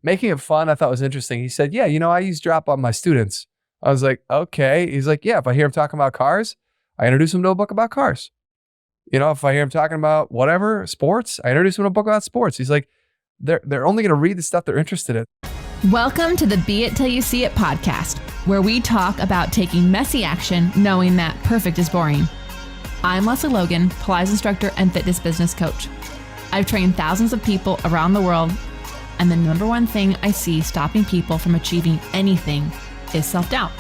making it fun, I thought was interesting. He said, yeah, I use drop on my students. I was like, okay. He's like, yeah, if I hear him talking about cars, I introduce him to a book about cars. If I hear him talking about whatever, sports, I introduce him to a book about sports. He's like, they're only going to read the stuff they're interested in. Welcome to the Be It Till You See It podcast, where we talk about taking messy action, knowing that perfect is boring. I'm Lesley Logan, Pilates instructor and fitness business coach. I've trained thousands of people around the world, and the number one thing I see stopping people from achieving anything is self-doubt.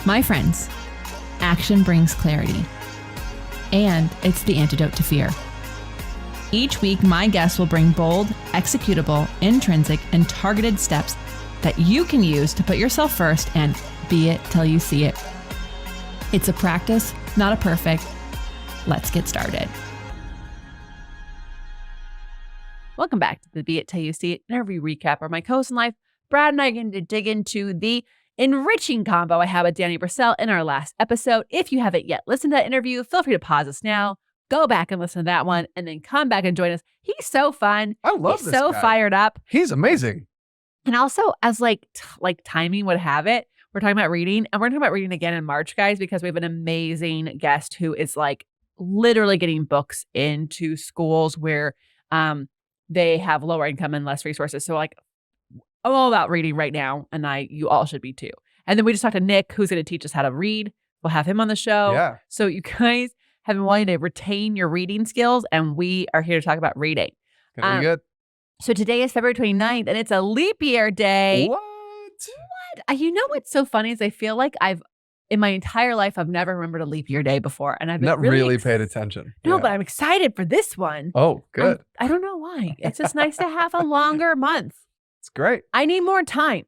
My friends, action brings clarity, and it's the antidote to fear. Each week, my guests will bring bold, executable, intrinsic, and targeted steps that you can use to put yourself first and be it till you see it. It's a practice, not a perfect. Let's get started. Welcome back to the Be It Till You See It interview recap, where my co-host in life, Brad, and I are going to dig into the enriching combo I had with Danny Brassell in our last episode. If you haven't yet listened to that interview, feel free to pause us now. Go back and listen to that one, and then come back and join us. He's so fun. I love He's this so guy. Fired up. He's amazing. And also, as like timing would have it, we're talking about reading, and we're talking about reading again in March, guys, because we have an amazing guest who is like literally getting books into schools where they have lower income and less resources. So like, I'm all about reading right now, and you all should be too. And then we just talked to Nick, who's going to teach us how to read. We'll have him on the show. Yeah. So you guys have been wanting to retain your reading skills, and we are here to talk about reading. Gonna be good. So today is February 29th, and it's a leap year day. What? You know what's so funny is I feel like in my entire life, I've never remembered a leap year day before. And I've been Not really paid attention. No, Yeah. but I'm excited for this one. Oh, good. I don't know why. It's just nice to have a longer month. It's great. I need more time.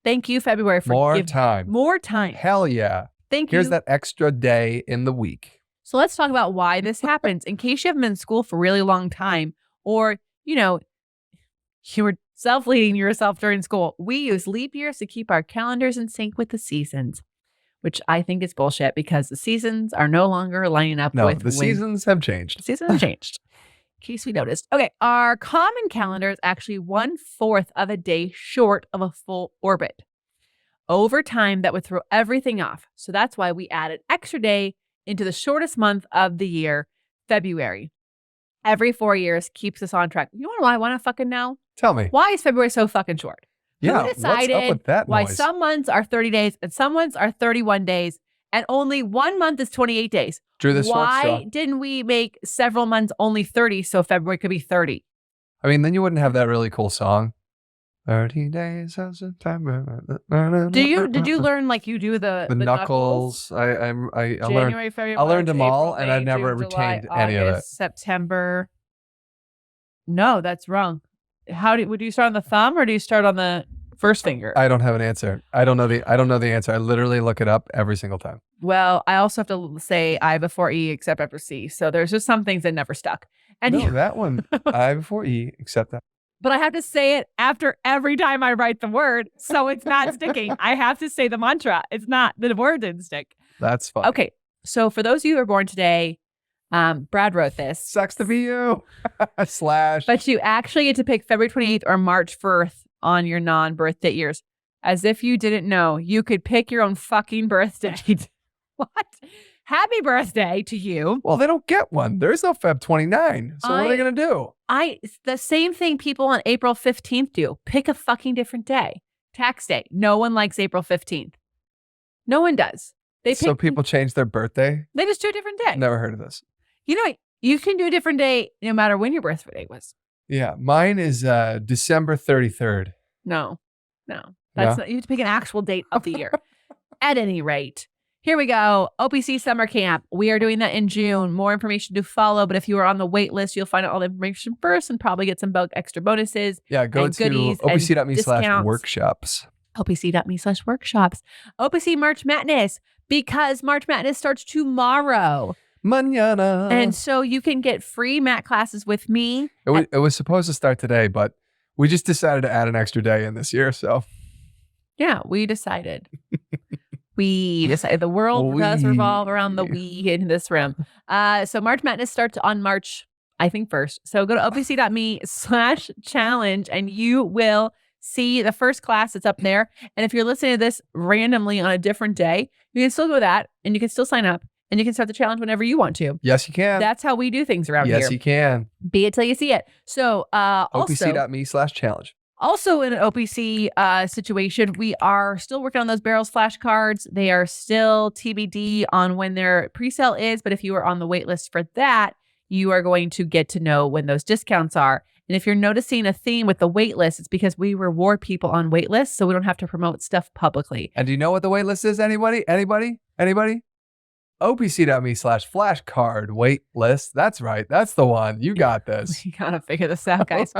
Thank you, February, for More time. More time. Hell yeah. Thank you. Here's that extra day in the week. So let's talk about why this happens. In case you haven't been in school for a really long time, or, you were self-leading yourself during school. We use leap years to keep our calendars in sync with the seasons, which I think is bullshit because the seasons are no longer lining up with the seasons have changed. The seasons have changed. In case we noticed. Okay, our common calendar is actually 1/4 of a day short of a full orbit. Over time, that would throw everything off. So that's why we add an extra day into the shortest month of the year, February. Every 4 years keeps us on track. You want to want to fucking know? Tell me. Why is February so fucking short? Yeah, Who what's decided up with that why noise? some months are 30 days and some months are 31 days and only one month is 28 days? Drew the short straw. Why didn't we make several months only 30 so February could be 30? I mean, then you wouldn't have that really cool song. 30 days of September. Did you learn like you do the knuckles? I learned. January, February, I learned them March, all, April, and May, I've never June, retained July, any of it. August, September. No, that's wrong. Would you start on the thumb or do you start on the first finger? I don't have an answer. I don't know the answer. I literally look it up every single time. Well, I also have to say I before E except after C. So there's just some things that never stuck. And No, that one. I before E, except that. But I have to say it after every time I write the word, so it's not sticking. I have to say the mantra. It's not, the word didn't stick. That's fine. Okay, so for those of you who are born today, Brad wrote this. Sucks to be you. Slash. But you actually get to pick February 28th or March 1st on your non-birthday years. As if you didn't know, you could pick your own fucking birthday. What? Happy birthday to you. Well, they don't get one. There is no Feb 29. So what are they going to do? The same thing people on April 15th do. Pick a fucking different day. Tax day. No one likes April 15th. No one does. So people change their birthday? They just do a different day. Never heard of this. You can do a different day no matter when your birthday was. Yeah. Mine is December 33rd. No. That's not, you have to pick an actual date of the year. At any rate. Here we go. OPC Summer Camp. We are doing that in June. More information to follow. But if you are on the wait list, you'll find out all the information first and probably get some extra bonuses. Yeah, go to opc.me/workshops. opc.me/workshops. OPC March Madness, because March Madness starts tomorrow. Mañana. And so you can get free mat classes with me. It was supposed to start today, but we just decided to add an extra day in this year. So yeah, we decided. The world does revolve around the we in this room. So March Madness starts on March, I think, 1st. So go to opc.me/challenge and you will see the first class. It's up there. And if you're listening to this randomly on a different day, you can still go that and you can still sign up and you can start the challenge whenever you want to. Yes, you can. That's how we do things around here. Yes, you can. Be it till you see it. So OPC.me/challenge. Also in an OPC situation, we are still working on those barrels flashcards. They are still TBD on when their pre-sale is. But if you are on the wait list for that, you are going to get to know when those discounts are. And if you're noticing a theme with the wait list, it's because we reward people on wait lists so we don't have to promote stuff publicly. And do you know what the wait list is? Anybody? OPC.me/flashcard wait list. That's right. That's the one. You got this. We gotta figure this out, guys.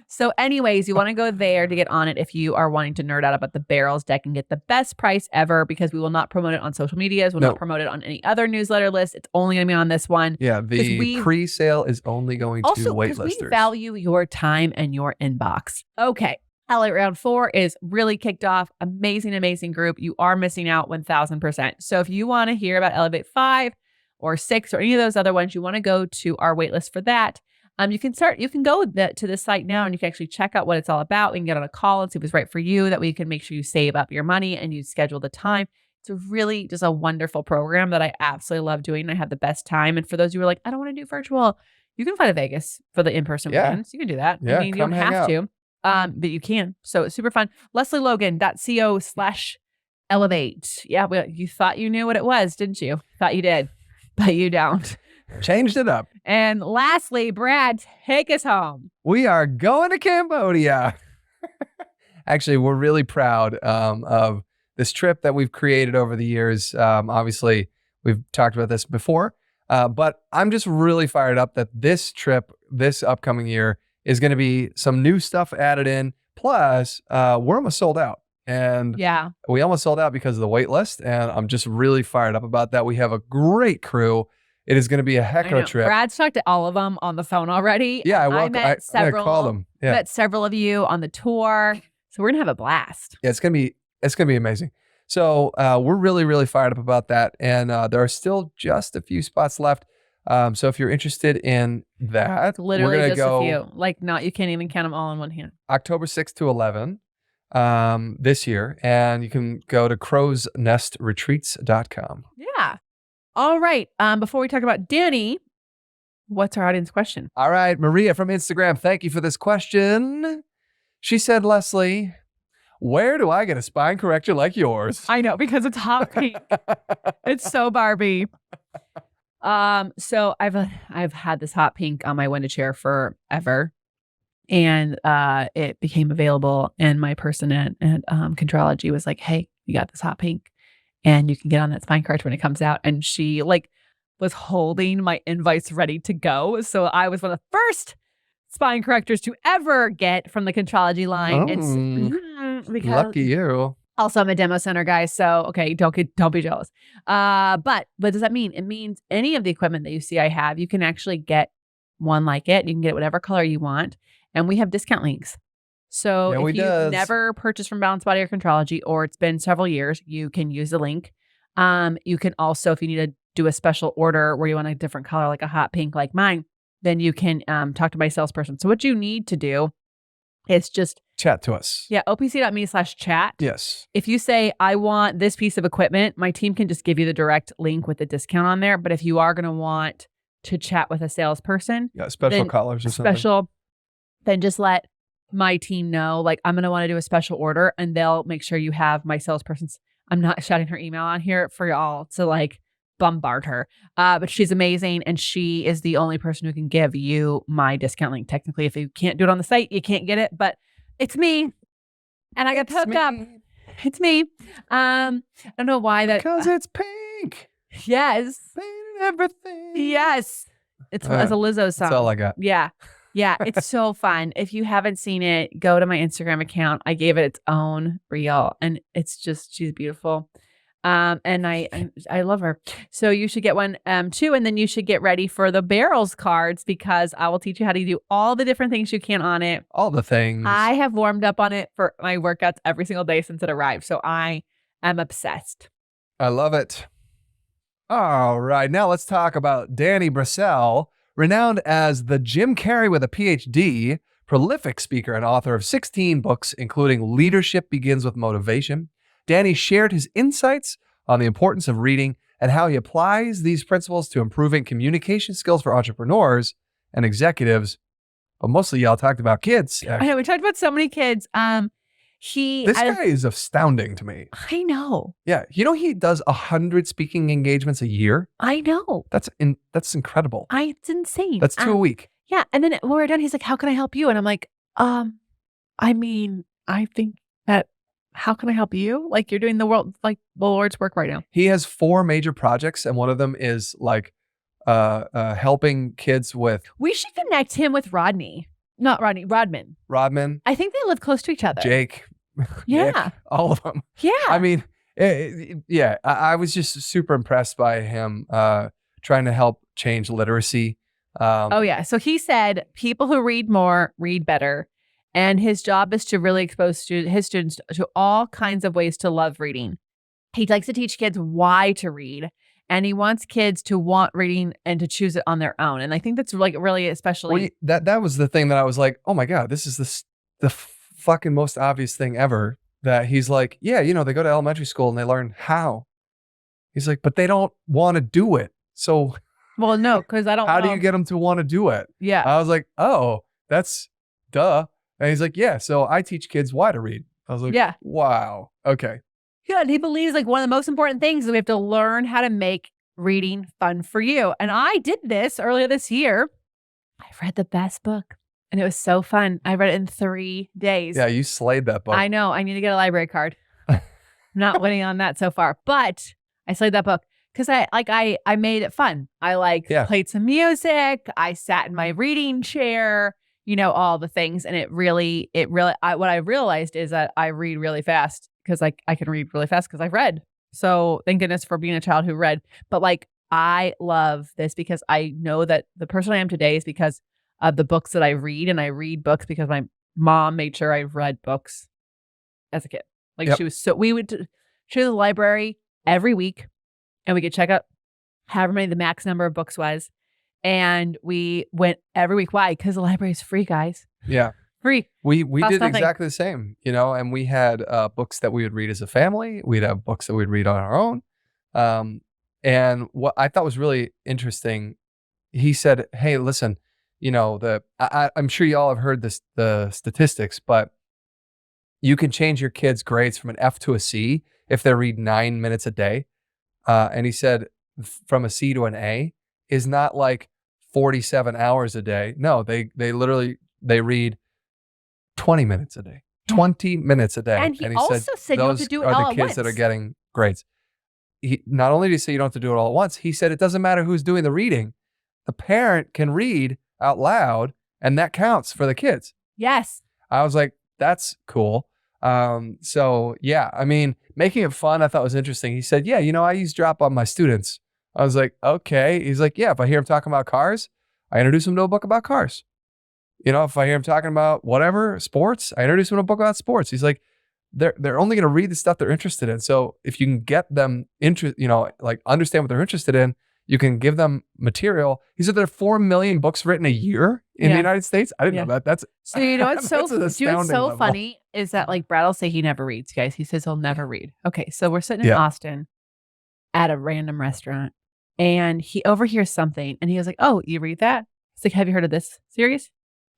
So anyways, you want to go there to get on it if you are wanting to nerd out about the barrels deck and get the best price ever, because we will not promote it on social medias. We'll not promote it on any other newsletter list. It's only going to be on this one. Yeah, the pre-sale is only going to waitlisters. Also, because we value your time and your inbox. Okay. Elevate Round 4 is really kicked off. Amazing, amazing group. You are missing out 1000%. So if you want to hear about Elevate 5 or 6 or any of those other ones, you want to go to our waitlist for that. You can go to the site now and you can actually check out what it's all about. We can get on a call and see if it's right for you, that we can make sure you save up your money and you schedule the time. It's really just a wonderful program that I absolutely love doing. I have the best time. And for those of you who are like, I don't want to do virtual, you can fly to Vegas for the in-person weekends. You can do that. Yeah, I mean, you don't have to, but you can. So it's super fun. LesleyLogan.co/elevate. Yeah, you thought you knew what it was, didn't you? Thought you did, but you don't. Changed it up. And lastly, Brad, take us home. We are going to Cambodia. Actually, we're really proud of this trip that we've created over the years. Obviously, we've talked about this before, but I'm just really fired up that this trip, this upcoming year, is going to be some new stuff added in. Plus, we're almost sold out. And we almost sold out because of the wait list. And I'm just really fired up about that. We have a great crew. It is going to be a heck of a trip. Brad's talked to all of them on the phone already. Yeah, I met several. Call them. Yeah. Met several of you on the tour, so we're gonna have a blast. Yeah, it's gonna be amazing. So we're really, really fired up about that, and there are still just a few spots left. So if you're interested in that, it's literally we're gonna just go, a few. You can't even count them all on one hand. October 6th to 11 this year, and you can go to crowsnestretreats.com. Yeah. All right. Before we talk about Danny, what's our audience question? All right. Maria from Instagram. Thank you for this question. She said, Lelsey, where do I get a spine corrector like yours? I know, because it's hot pink. It's so Barbie. So I've had this hot pink on my window chair forever. And it became available. And my person at Contrology was like, hey, you got this hot pink. And you can get on that spine corrector when it comes out. And she was holding my invites ready to go. So I was one of the first spine correctors to ever get from the Contrology line. It's because lucky you. Also, I'm a demo center guy. So, okay, don't be jealous. But what does that mean? It means any of the equipment that you see I have, you can actually get one like it. You can get whatever color you want. And we have discount links. So if you've never purchased from Balance Body or Contrology, or it's been several years, you can use the link. You can also, if you need to do a special order where you want a different color, like a hot pink like mine, then you can talk to my salesperson. So what you need to do is just chat to us. Yeah, opc.me/chat. Yes. If you say, I want this piece of equipment, my team can just give you the direct link with the discount on there. But if you are going to want to chat with a salesperson, special colors or something. Then just let my team know, I'm going to want to do a special order, and they'll make sure you have my salesperson's. I'm not shouting her email on here for y'all to bombard her. But she's amazing, and she is the only person who can give you my discount link. Technically, if you can't do it on the site, you can't get it, but it's me. And I got hooked up. It's me. I don't know why that. Because it's pink. Yes. Paint and everything. Yes. It's a Lizzo song. That's all I got. Yeah. Yeah, it's so fun. If you haven't seen it, go to my Instagram account. I gave it its own reel, and it's just, she's beautiful. And I love her. So you should get one too, and then you should get ready for the barrels cards, because I will teach you how to do all the different things you can on it. All the things. I have warmed up on it for my workouts every single day since it arrived. So I am obsessed. I love it. All right, now let's talk about Danny Brassell. Renowned as the Jim Carrey with a PhD, prolific speaker and author of 16 books, including Leadership Begins with Motivation. Danny shared his insights on the importance of reading and how he applies these principles to improving communication skills for entrepreneurs and executives. But mostly y'all talked about kids. I know we talked about so many kids. This guy is astounding to me. I know. Yeah. You know, he does 100 speaking engagements a year. I know. That's incredible. It's insane. That's 2 a week. Yeah. And then when we're done, he's like, how can I help you? And I'm like, I mean, I think that how can I help you? Like you're doing the Lord's work right now. He has 4 major projects, and one of them is like helping kids with. We should connect him with Rodney. Not Rodney, Rodman. Rodman. I think they live close to each other. Jake. Yeah. Nick, all of them. Yeah. I mean, I was just super impressed by him trying to help change literacy. So he said people who read more read better. And his job is to really expose his students to all kinds of ways to love reading. He likes to teach kids why to read. And he wants kids to want reading and to choose it on their own. And I think that's like really especially. Well, that was the thing that I was like, oh my God, this is the fucking most obvious thing ever. That he's like, yeah, you know, they go to elementary school and they learn how. He's like, but they don't want to do it. So. Well, no, because I don't How do you get them to want to do it? Yeah. I was like, oh, that's duh. And he's like, yeah, so I teach kids why to read. I was like, yeah. Wow. Okay. Yeah, and he believes like one of the most important things is we have to learn how to make reading fun for you. And I did this earlier this year. I read the best book and it was so fun. I read it in 3 days. Yeah, you slayed that book. I know. I need to get a library card. I'm not winning on that so far, but I slayed that book because I made it fun. I played some music. I sat in my reading chair, you know, all the things. And what I realized is that I read really fast because I can read really fast because I've read. So thank goodness for being a child who read. But I love this because I know that the person I am today is because of the books that I read. And I read books because my mom made sure I read books as a kid. We would to the library every week and we could check out however many the max number of books was. And we went every week. Why? Because the library is free, guys. Yeah. Free. We Cost did nothing. exactly the same, you know, and we had books that we would read as a family. We'd have books that we'd read on our own. And what I thought was really interesting, he said, hey, listen, you know, I'm sure you all have heard the statistics, but you can change your kids' grades from an F to a C if they read 9 minutes a day. And he said from a C to an A is not like 47 hours a day. No, they literally read 20 minutes a day. 20 minutes a day. And he also said you don't have to do it all at once. Those are the kids that are getting grades. He not only did he say you don't have to do it all at once, he said it doesn't matter who's doing the reading. The parent can read out loud and that counts for the kids. Yes. I was like, that's cool. So yeah, I mean, making it fun, I thought was interesting. He said, yeah, you know, I use drop on my students. I was like, okay. He's like, yeah, if I hear him talking about cars, I introduce him to a book about cars. You know, if I hear him talking about whatever, sports, I introduce him to a book about sports. He's like, they're only going to read the stuff they're interested in. So if you can get them understand what they're interested in, you can give them material. He said there are 4 million books written a year in the United States. I didn't know that. That's so you know what's so level. funny is that Brad will say he never reads, guys. He says he'll never read. Okay, so we're sitting in Austin at a random restaurant and he overhears something and he was like, "Oh, you read that?" He's like, "Have you heard of this series?"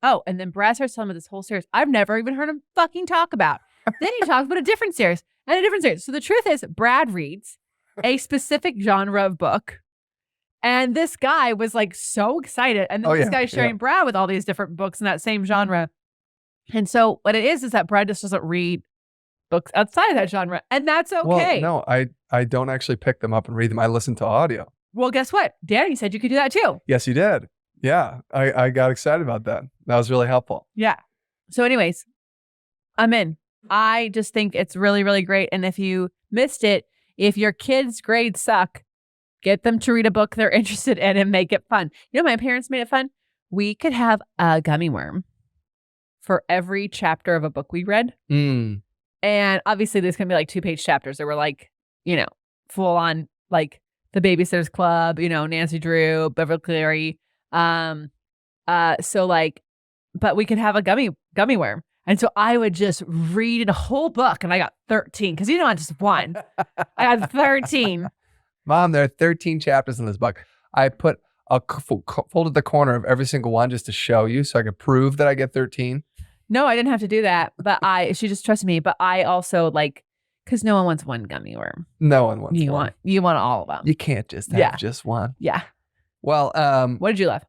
Oh, and then Brad starts telling me this whole series I've never even heard him fucking talk about. Then he talks about a different series and a different series. So the truth is, Brad reads a specific genre of book. And this guy was so excited. And then this guy's sharing Brad with all these different books in that same genre. And so what it is that Brad just doesn't read books outside of that genre. And that's okay. Well, no, I don't actually pick them up and read them. I listen to audio. Well, guess what? Danny said you could do that too. Yes, you did. Yeah, I got excited about that. That was really helpful. Yeah. So anyways, I'm in. I just think it's really, really great. And if you missed it, if your kids' grades suck, get them to read a book they're interested in and make it fun. You know, my parents made it fun. We could have a gummy worm for every chapter of a book we read. Mm. And obviously there's going to be 2-page chapters that were full on The Babysitter's Club, Nancy Drew, Beverly Cleary. So but we could have a gummy worm. And so I would just read a whole book, and I got 13 because not just one. I got 13. Mom, there are 13 chapters in this book. I put folded the corner of every single one just to show you so I could prove that I get 13. No, I didn't have to do that, but she just trusted me. But I also because no one wants one gummy worm. No one wants one. You want all of them. You can't just have just one. Yeah. Well, what did you love?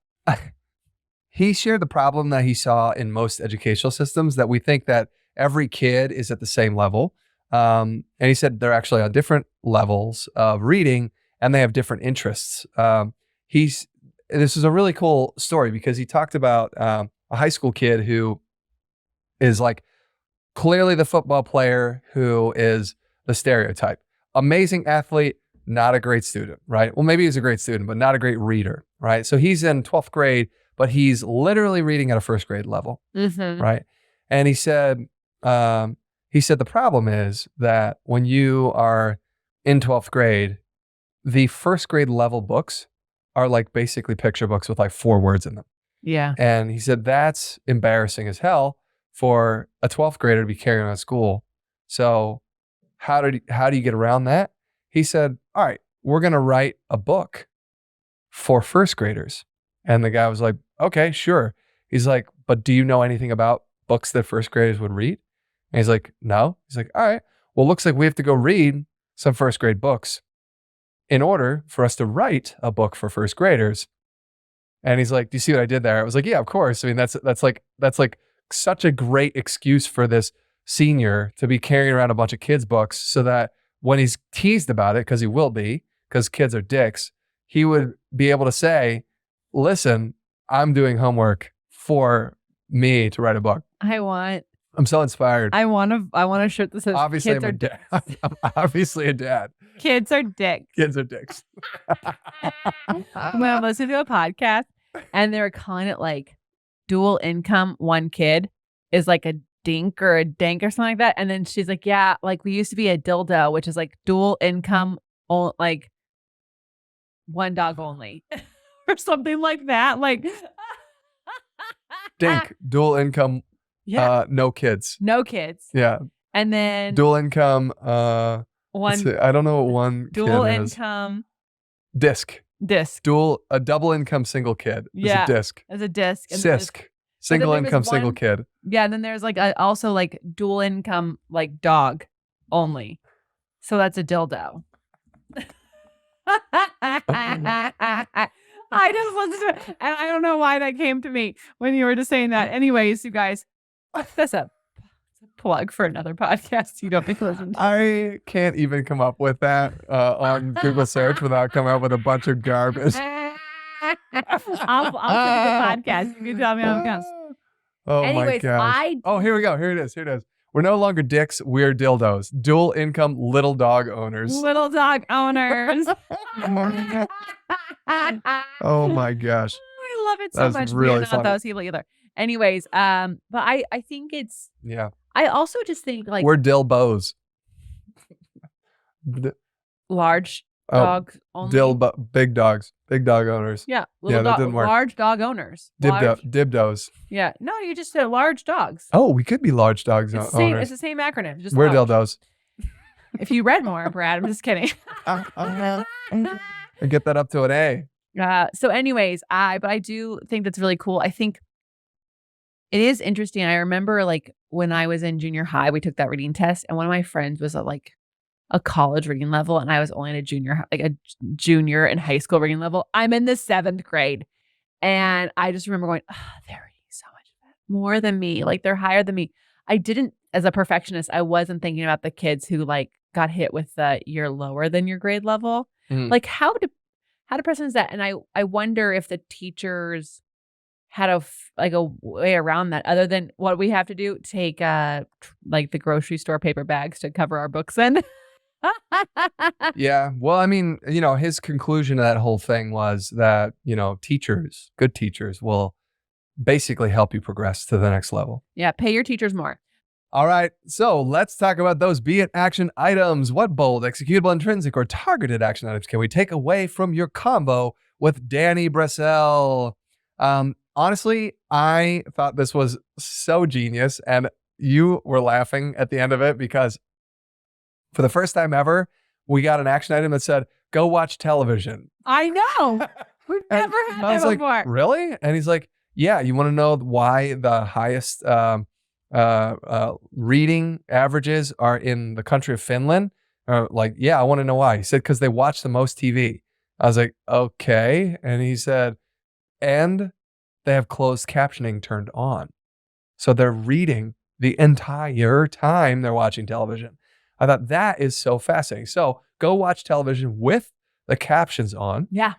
He shared the problem that he saw in most educational systems, that we think that every kid is at the same level. And he said they're actually on different levels of reading and they have different interests. This is a really cool story because he talked about a high school kid who is clearly the football player who is the stereotype. Amazing athlete, not a great student, right? Well, maybe he's a great student, but not a great reader, right? So he's in 12th grade, but he's literally reading at a first grade level, right? And he said the problem is that when you are in 12th grade, the first grade level books are basically picture books with 4 words in them. Yeah. And he said that's embarrassing as hell for a 12th grader to be carrying on at school. So how do you get around that? He said, all right, we're going to write a book for first graders. And the guy was like, okay, sure. He's like, but do you know anything about books that first graders would read? And he's like, no. He's like, all right, well, looks like we have to go read some first grade books in order for us to write a book for first graders. And he's like, do you see what I did there? I was like, yeah, of course. I mean, that's such a great excuse for this senior to be carrying around a bunch of kids' books so that when he's teased about it, because he will be, because kids are dicks, he would be able to say, listen, I'm doing homework for me to write a book. I'm so inspired. I want a shirt that says obviously kids I'm a dad. I'm obviously a dad. Kids are dicks. Kids are dicks. When I'm listening to a podcast and they're calling it dual income, one kid is a dink or a dank or something like that. And then she's like, yeah, we used to be a dildo, which is dual income, one dog only or something like that. Dink, dual income, no kids. No kids. Yeah. And then dual income, one. I don't know what one dual kid is. income. Disc. A double income single kid is a disc. As a disc. And Cisc. Single income single kid. Yeah, and then there's also dual income dog only. So that's a dildo. I just listened to it, and I don't know why that came to me when you were just saying that. Anyways, you guys, that's a plug for another podcast you don't think listen to. I can't even come up with that on Google search without coming up with a bunch of garbage. I'll send you the podcast. You can tell me how it goes. Oh Anyways, my gosh. Oh, here we go. Here it is. We're no longer dicks. We're dildos. Dual income little dog owners. Little dog owners. Oh my gosh. I love it so That's much. really We're not funny. those people either. Anyways, but I think it's. Yeah. I also just think we're dilbos. Large dog only. Big dogs. Big dog owners. Yeah. That didn't work. Large dog owners. Dibdos. Yeah. No, you just said large dogs. Oh, we could be large dogs owners. It's the same acronym. Just we're large. dildos. If you read more, Brad, I'm just kidding. I get that up to an A. So anyways, I do think that's really cool. I think it is interesting. I remember when I was in junior high, we took that reading test, and one of my friends was at a college reading level, and I was only at a junior in high school reading level. I'm in the 7th grade, and I just remember going, oh, they're reading so much more than me. They're higher than me. I didn't, as a perfectionist, I wasn't thinking about the kids who got hit with the you're lower than your grade level. How depressing is that? And I wonder if the teachers had a way around that other than what we have to do, take the grocery store paper bags to cover our books in. Yeah. Well, I mean, his conclusion to that whole thing was that, good teachers will basically help you progress to the next level. Yeah. Pay your teachers more. All right. So let's talk about those beit action items. What bold, executable, intrinsic, or targeted action items can we take away from your combo with Danny Brassell? honestly, I thought this was so genius. And you were laughing at the end of it because for the first time ever, we got an action item that said, go watch television. I know. We've And never had I was that like, before. really? And he's like, yeah, you want to know why the highest reading averages are in the country of Finland? Like, yeah, I want to know why. He said, because they watch the most TV. I was like, okay. And he said, and they have closed captioning turned on. So they're reading the entire time they're watching television. I thought that is so fascinating. So go watch television with the captions on. Yeah.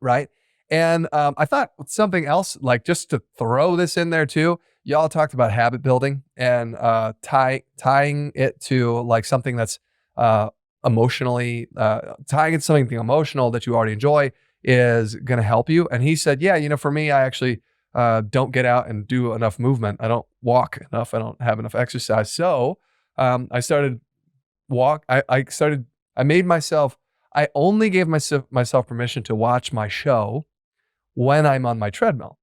Right. And I thought something else, like just to throw this in there too, y'all talked about habit building and tying it to like something that's emotionally, tying it to something emotional that you already enjoy is going to help you. And he said, yeah, for me, I actually don't get out and do enough movement. I don't walk enough. I don't have enough exercise. So I started I only gave myself permission to watch my show when I'm on my treadmill,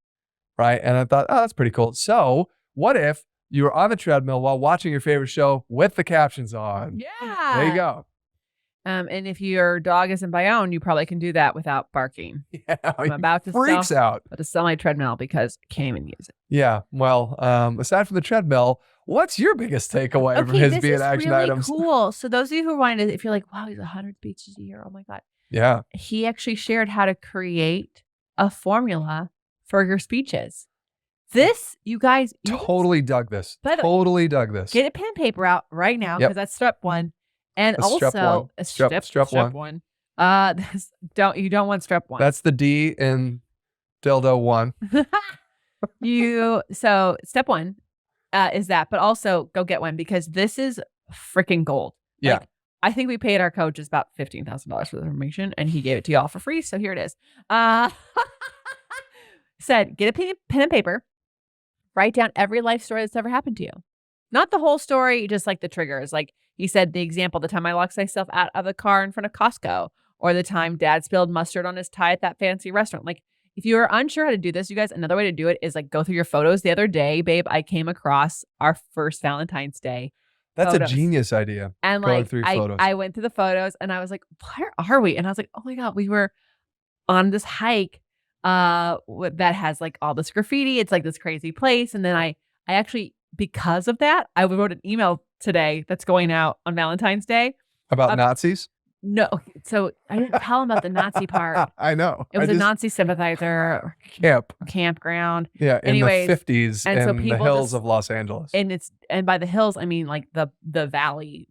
right? And I thought, oh, that's pretty cool. So what if you were on the treadmill while watching your favorite show with the captions on? Yeah. There you go. And if your dog isn't Bayonne, you probably can do that without barking. Yeah, I'm about to freaks out. sell my treadmill because I can't even use it. Yeah. Well, aside from the treadmill, what's your biggest takeaway from his being action really items? Cool. So those of you who are wanting to, if you're like, wow, he's 100 speeches a year. Oh my God. Yeah. He actually shared how to create a formula for your speeches. This, you guys. Totally dug this. Get a pen and paper out right now because that's step one. And that's also step one. You don't want step one. That's the D in dildo one. So step one is that, but also go get one because this is freaking gold. Yeah. Like, I think we paid our coaches about $15,000 for the information and he gave it to y'all for free. So here it is. Said, get a pen and paper, write down every life story that's ever happened to you. Not the whole story, just like the triggers. Like he said, the example, the time I locked myself out of the car in front of Costco, or the time dad spilled mustard on his tie at that fancy restaurant. Like if you are unsure how to do this, you guys, another way to do it is like go through your photos. The other day, babe, I came across our first Valentine's Day. That's photos. a genius idea. And going like, through photos. I went through the photos and I was like, where are we? And I was like, oh my God, we were on this hike that has like all this graffiti. It's like this crazy place. And then I actually, because of that, I wrote an email today that's going out on Valentine's Day. About Nazis? No. So I didn't tell him about the Nazi part. I know. It was a Nazi sympathizer campground. Yeah, in Anyways, the 50s and so in the hills of Los Angeles. And by the hills, I mean like the valley.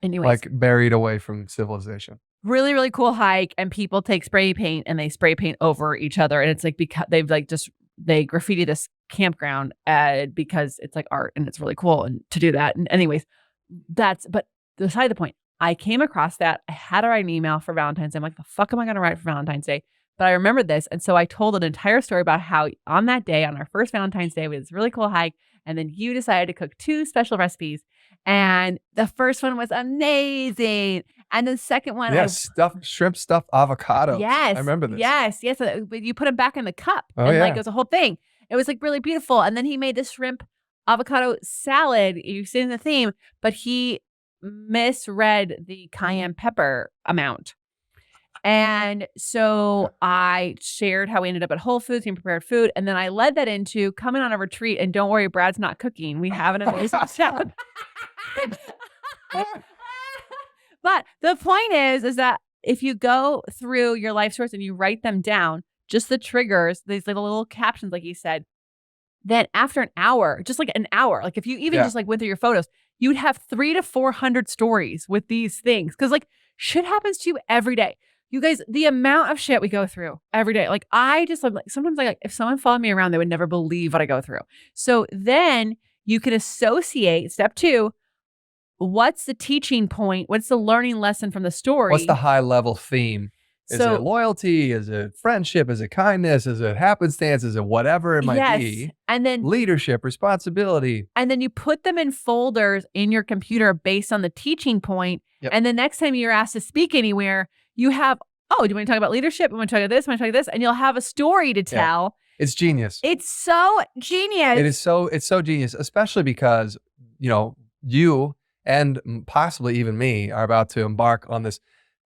Anyways. Like buried away from civilization. Really, really cool hike. And people take spray paint and they spray paint over each other. And it's like because they've like they graffiti this campground because it's like art and it's really cool and to do that. And anyways, but beside the point, I came across that. I had to write an email for Valentine's Day. I'm like, the fuck am I going to write for Valentine's Day? But I remembered this. And so I told an entire story about how on that day, on our first Valentine's Day, we had this really cool hike. And then you decided to cook 2 special recipes. And the first one was amazing. And the second one. Shrimp stuffed avocado. Yes. I remember this. Yes. But you put them back in the cup. Oh, and yeah. like it was a whole thing. It was like really beautiful. And then he made this shrimp avocado salad. You've seen the theme, but he misread the cayenne pepper amount. And so I shared how we ended up at Whole Foods and prepared food. And then I led that into coming on a retreat. And don't worry, Brad's not cooking. We have an amazing salad. But the point is that if you go through your life stories and you write them down, just the triggers, these little captions, like you said, then after an hour, just like an hour, like if you even just like went through your photos, you'd have 300 to 400 stories with these things. Cause like shit happens to you every day. You guys, the amount of shit we go through every day. Like I just like sometimes like if someone followed me around, they would never believe what I go through. So then you can associate step 2. What's the teaching point? What's the learning lesson from the story? What's the high level theme? Is it loyalty? Is it friendship? Is it kindness? Is it happenstance? Is it whatever it might be? And then leadership, responsibility. And then you put them in folders in your computer based on the teaching point. Yep. And the next time you're asked to speak anywhere, you have oh, do you want to talk about leadership? I want to talk about this. I want to talk about this. And you'll have a story to tell. It's genius. It's so genius. It's so genius, especially because, you and possibly even me are about to embark on this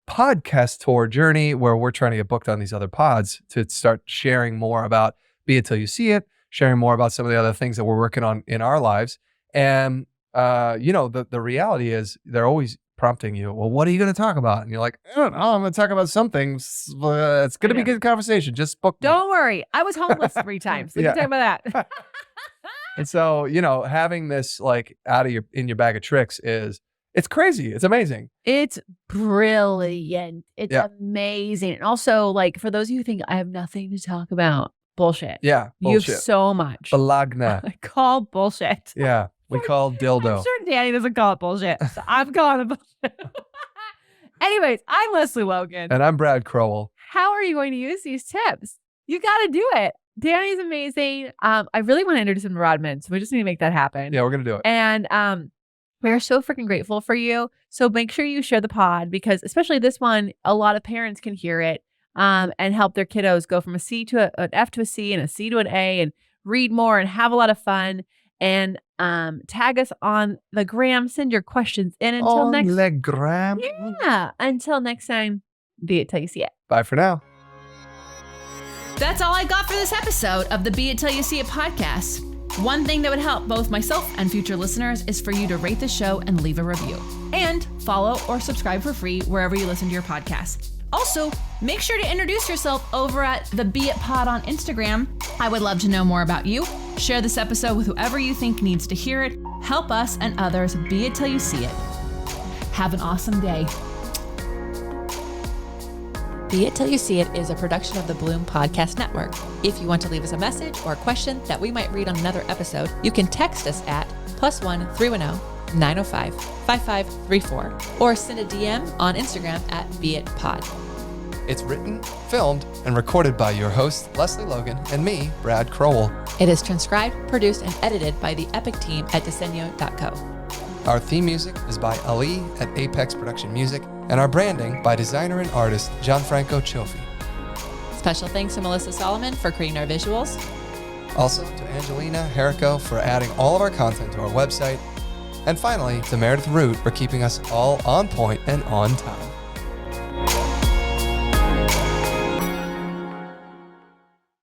podcast tour journey where we're trying to get booked on these other pods to start sharing more about Be It Till You See It, sharing more about some of the other things that we're working on in our lives. And, the reality is they're always prompting you, well, what are you going to talk about? And you're like, I don't know, I'm going to talk about something. It's going to be a good conversation. Just book me. Don't worry. I was homeless 3 times. We can talk about that. And so, having this like in your bag of tricks it's crazy. It's amazing. It's brilliant. It's amazing. And also, like, for those of you who think I have nothing to talk about, bullshit. Yeah, bullshit. You have so much. Balagna. I call bullshit. Yeah, we call dildo. I'm sure Danny doesn't call it bullshit. So I'm calling it bullshit. Anyways, I'm Lesley Logan. And I'm Brad Crowell. How are you going to use these tips? You got to do it. Danny's amazing. I really want to introduce him to Rodman, so we just need to make that happen. Yeah, we're going to do it. And we are so freaking grateful for you. So make sure you share the pod because especially this one, a lot of parents can hear it and help their kiddos go from a C to an F to a C and a C to an A and read more and have a lot of fun. And tag us on the gram. Send your questions in until next time. On the gram? Yeah. Until next time, Be It Till You See It. Bye for now. That's all I got for this episode of the Be It Till You See It podcast. One thing that would help both myself and future listeners is for you to rate the show and leave a review. And follow or subscribe for free wherever you listen to your podcast. Also, make sure to introduce yourself over at the Be It Pod on Instagram. I would love to know more about you. Share this episode with whoever you think needs to hear it. Help us and others be it till you see it. Have an awesome day. Be It Till You See It is a production of the Bloom Podcast Network. If you want to leave us a message or a question that we might read on another episode, you can text us at +1 310 905 5534 or send a DM on Instagram at BeItPod. It's written, filmed, and recorded by your host, Lesley Logan, and me, Brad Crowell. It is transcribed, produced, and edited by the epic team at Diseño.co. Our theme music is by Ali at Apex Production Music, and our branding by designer and artist Gianfranco Cioffi. Special thanks to Melissa Solomon for creating our visuals. Also to Angelina Herrico for adding all of our content to our website. And finally, to Meredith Root for keeping us all on point and on time.